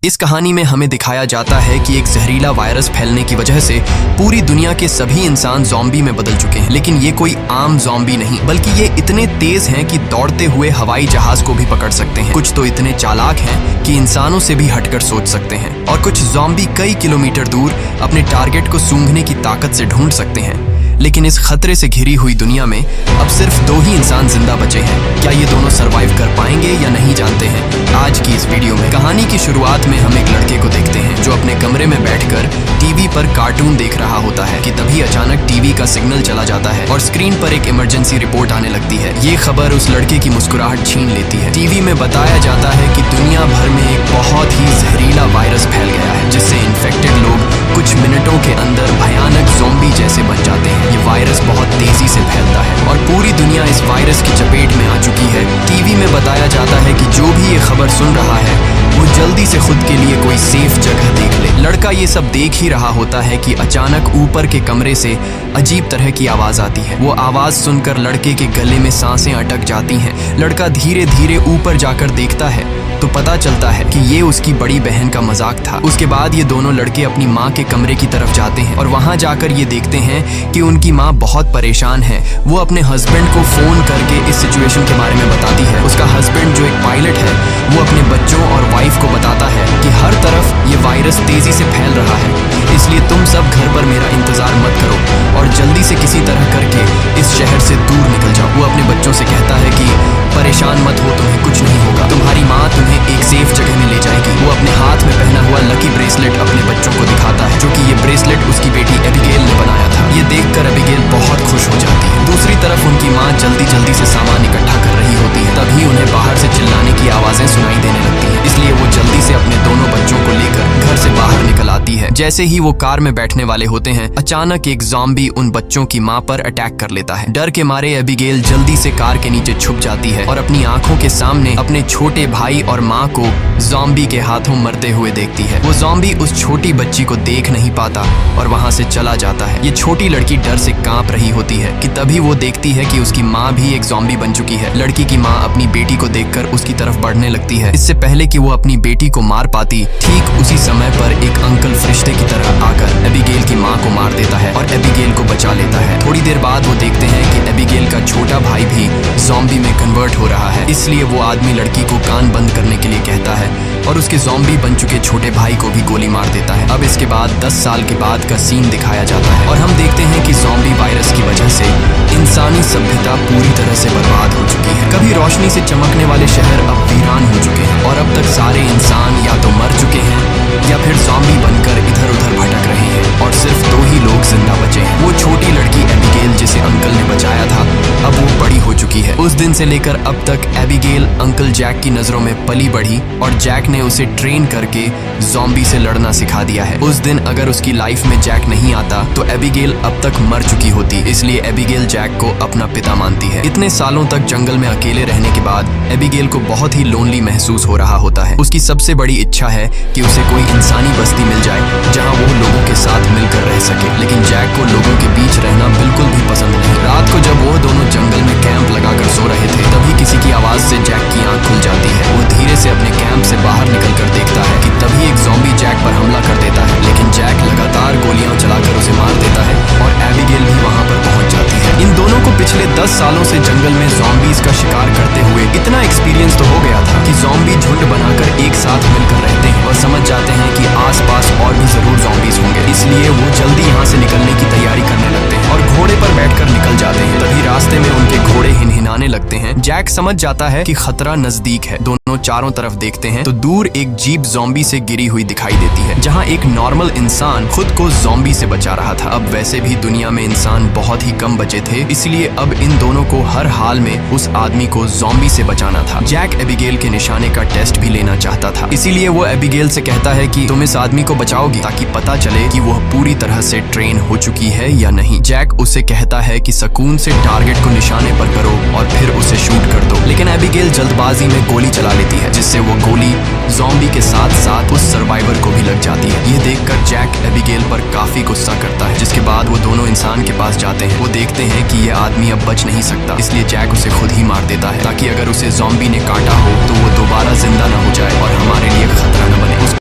इस कहानी में हमें दिखाया जाता है कि एक जहरीला वायरस फैलने की वजह से पूरी दुनिया के सभी इंसान ज़ॉम्बी में बदल चुके हैं। लेकिन ये कोई आम ज़ॉम्बी नहीं, बल्कि ये इतने तेज हैं कि दौड़ते हुए हवाई जहाज को भी पकड़ सकते हैं। कुछ तो इतने चालाक हैं कि इंसानों से भी हटकर सोच सकते हैं, और कुछ ज़ॉम्बी कई किलोमीटर दूर अपने टारगेट को सूंघने की ताकत से ढूंढ सकते हैं। लेकिन इस खतरे से घिरी हुई दुनिया में अब सिर्फ 2 ही इंसान जिंदा बचे हैं। क्या ये दोनों सरवाइव कर पाएंगे या नहीं, जानते हैं आज की इस वीडियो में। कहानी की शुरुआत में हम एक लड़के को देखते हैं जो अपने कमरे में बैठकर टीवी पर कार्टून देख रहा होता है कि तभी अचानक टीवी का सिग्नल चला जाता है और स्क्रीन पर एक इमरजेंसी रिपोर्ट आने लगती है। ये खबर उस लड़के की मुस्कुराहट छीन लेती है। टीवी में बताया जाता है कि दुनिया भर में एक बहुत ही जहरीला वायरस फैल गया है, जिससे इन्फेक्टेड लोग कुछ मिनटों के अंदर भयानक ज़ॉम्बी जैसे बन जाते हैं। ये वायरस बहुत तेजी से फैलता है और पूरी दुनिया इस वायरस की चपेट में आ चुकी है। टीवी में बताया जाता है कि जो भी ये खबर सुन रहा है वो जल्दी से खुद के लिए कोई सेफ जगह देख ले। लड़का ये सब देख ही रहा होता है कि अचानक ऊपर के कमरे से अजीब तरह की आवाज आती है। वो आवाज सुनकर लड़के के गले में सांसें अटक जाती हैं। लड़का धीरे धीरे ऊपर जाकर देखता है तो पता चलता है कि ये उसकी बड़ी बहन का मजाक था। उसके बाद ये दोनों लड़के अपनी माँ के कमरे की तरफ जाते हैं और वहाँ जाकर ये देखते हैं कि उनकी माँ बहुत परेशान है। वो अपने हस्बैंड को फोन करके इस सिचुएशन के बारे में बताती है। उसका हस्बैंड जो एक पायलट है वो अपने बच्चों और वाइफ को बताता है कि हर तरफ ये वायरस तेजी से फैल रहा है, इसलिए तुम सब घर पर मेरा इंतजार मत करो और जल्दी से किसी तरह करके इस शहर से दूर निकल जाओ। वो अपने बच्चों से कहता है कि परेशान मत हो, तुम्हें कुछ नहीं होगा, तुम्हारी माँ तुम्हें एक सेफ जगह में ले जाएगी। वो अपने हाथ में पहना हुआ लकी ब्रेसलेट अपने बच्चों को दिखाता है, जो कि ये ब्रेसलेट उसकी बेटी एबिगेल ने बनाया था। ये देखकर एबिगेल बहुत खुश हो जाती है। दूसरी तरफ उनकी माँ जल्दी जल्दी से सामान इकट्ठा कर रही होती है। तभी उन्हें बाहर से चिल्लाने की आवाजें सुनाई देने लगती है, इसलिए वो जल्दी से अपने दोनों बच्चों को लेकर घर से बाहर निकल आती है। जैसे ही वो कार में बैठने वाले होते हैं, अचानक एक ज़ॉम्बी उन बच्चों की माँ पर अटैक कर लेता है। डर के मारे एबिगेल जल्दी से कार के नीचे छुप जाती है और अपनी आंखों के सामने अपने छोटे भाई और माँ को ज़ॉम्बी के हाथों मरते हुए देखती है। वो ज़ॉम्बी उस छोटी बच्ची को देख नहीं पाता और वहाँ से चला जाता है। ये छोटी लड़की डर से कांप रही होती है कि तभी वो देखती है कि उसकी माँ भी एक ज़ॉम्बी बन चुकी है। लड़की की माँ अपनी बेटी को देखकर उसकी तरफ बढ़ने लगती है। इससे पहले कि वो अपनी बेटी को मार पाती, ठीक उसी समय पर एक अंकल फरिश्ते की तरह आकर एबिगेल की माँ को मार देता है और एबिगेल को बचा लेता है। थोड़ी देर बाद वो देखते हैं कि एबिगेल का छोटा भाई भी ज़ॉम्बी में कन्वर्ट हो रहा है, इसलिए वो आदमी लड़की को कान बंद करने के लिए कहता है और उसके ज़ॉम्बी बन चुके छोटे भाई को भी गोली मार देता है। अब इसके बाद 10 साल के बाद का सीन दिखाया जाता है और हम देखते हैं कि ज़ॉम्बी वायरस की वजह से इंसानी सभ्यता पूरी तरह से बर्बाद हो चुकी है। कभी रोशनी से चमकने वाले शहर अब वीरान हो चुके हैं और अब तक सारे इंसान या तो मर चुके हैं या फिर ज़ॉम्बी बनकर इधर उधर भटक रहे हैं और सिर्फ 2 ही लोग जिंदा बचे हैं। वो छोटी लड़की एबिगेल जिसे अंकल ने बचाया था, अब वो बड़ी हो चुकी है। उस दिन से लेकर अब तक एबिगेल अंकल जैक की नजरों में पली बढ़ी और जैक ने उसे ट्रेन करके ज़ॉम्बी से लड़ना सिखा दिया है। उस दिन अगर उसकी लाइफ में जैक नहीं आता तो एबिगेल अब तक मर चुकी होती, इसलिए एबिगेल जैक को अपना पिता मानती है। इतने सालों तक जंगल में अकेले रहने के बाद एबिगेल को बहुत ही लोनली महसूस हो रहा होता है। उसकी सबसे बड़ी इच्छा है कि उसे कोई इंसानी बस्ती मिल जाए जहां वो लोगों के साथ मिलकर रह सके, लेकिन जैक को लोगों के बीच रहना बिल्कुल भी पसंद नहीं। रात को जब वो दोनों जंगल में कैंप लगाकर सो रहे थे, तभी किसी की आवाज से जैक की आंख खुल जाती है। वो धीरे से अपने कैंप से बाहर निकलकर देखता है कि तभी एक ज़ॉम्बी जैक पर हमला कर देता है, लेकिन जैक लगातार गोलियां चलाकर उसे मार देता है और एबिगेल भी वहां पर पहुंच जाती है। इन दोनों को पिछले 10 सालों से जंगल में ज़ॉम्बीज का शिकार करते हुए इतना एक्सपीरियंस तो हो गया था कि ज़ॉम्बी झुंड बनाकर एक साथ मिलकर रहते हैं और समझ जाते हैं कि आसपास और भी जरूर ज़ॉम्बीज होंगे, इसलिए वो जल्दी यहाँ से निकलने की तैयारी करने लगते हैं और घोड़े पर बैठकर निकल जाते हैं। तभी रास्ते में उनके घोड़े हिनहिनाने लगते हैं। जैक समझ जाता है कि खतरा नजदीक है। दोनों चारों तरफ देखते हैं तो दूर एक जीप ज़ॉम्बी से गिरी हुई दिखाई देती है, जहाँ एक नॉर्मल इंसान खुद को ज़ॉम्बी से बचा रहा था। अब वैसे भी दुनिया में इंसान बहुत ही कम बचे थे, इसलिए अब इन दोनों को हर हाल में उस आदमी को ज़ॉम्बी से बचाना था। जैक एबिगेल के निशाने का टेस्ट भी लेना चाहता था, इसीलिए वो एबिगेल से कहता है कि तुम इस आदमी को बचाओगी ताकि पता चले कि वह पूरी तरह से ट्रेन हो चुकी है या नहीं। जैक उसे कहता है कि सुकून से टारगेट को निशाने पर करो और फिर उसे शूट कर दो, लेकिन एबिगेल जल्दबाजी में गोली चला लेती है, जिससे वो गोली ज़ॉम्बी के साथ साथ उस सर्वाइवर को भी लग जाती है। ये देखकर जैक एबिगेल पर काफी गुस्सा करता है, जिसके बाद वो दोनों इंसान के पास जाते हैं। वो देखते हैं कि ये आदमी अब बच नहीं सकता, इसलिए जैक उसे खुद ही मार देता है ताकि अगर उसे ज़ॉम्बी ने काटा हो तो वो दोबारा जिंदा न हो जाए और हमारे लिए खतरा न बने।